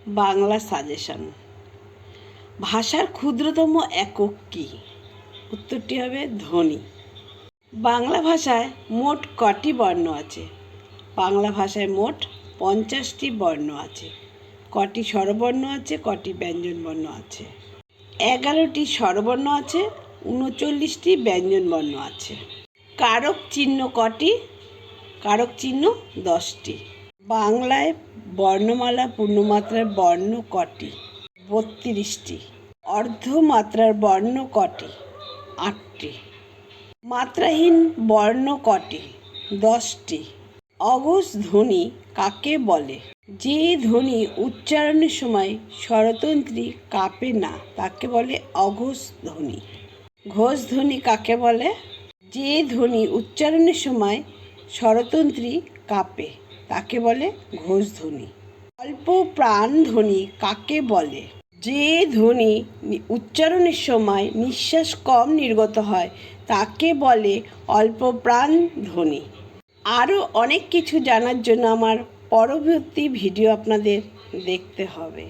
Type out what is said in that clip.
Bangla suggestion. ভাষার ক্ষুদ্রতম একক কী? উত্তরটি হবে ধ্বনি। বাংলা ভাষায় মোট কটি বর্ণ আছে? বাংলা ভাষায় মোট 50টি বর্ণ আছে। কটি স্বরবর্ণ আছে, কটি ব্যঞ্জনবর্ণ আছে? 11টি স্বরবর্ণ আছে, 39টি ব্যঞ্জনবর্ণ আছে। কারক চিহ্ন কটি? কারক চিহ্ন 10টি। বাংলায় বর্ণমালা পূর্ণমাত্রার বর্ণ কটি? 32টি। অর্ধমাত্রার বর্ণ কটি? 8টি। মাত্রাহীন বর্ণ কটি? 10টি। অঘোষ ধ্বনি কাকে বলে? যে ধ্বনি উচ্চারণের সময় স্বরতন্ত্রী কাঁপে না তাকে বলে অঘোষ ধ্বনি। ঘোষ ধ্বনি কাকে বলে? যে ধ্বনি উচ্চারণের সময় স্বরতন্ত্রী কাঁপে তাকে বলে ঘোষ ধ্বনি। অল্প প্রাণ ধ্বনি কাকে বলে? যে ধ্বনি উচ্চারণের সময় নিঃশ্বাস কম নির্গত হয় তাকে বলে অল্প প্রাণ ধ্বনি। আরও অনেক কিছু জানার জন্য আমার পরবর্তী ভিডিও আপনাদের দেখতে হবে।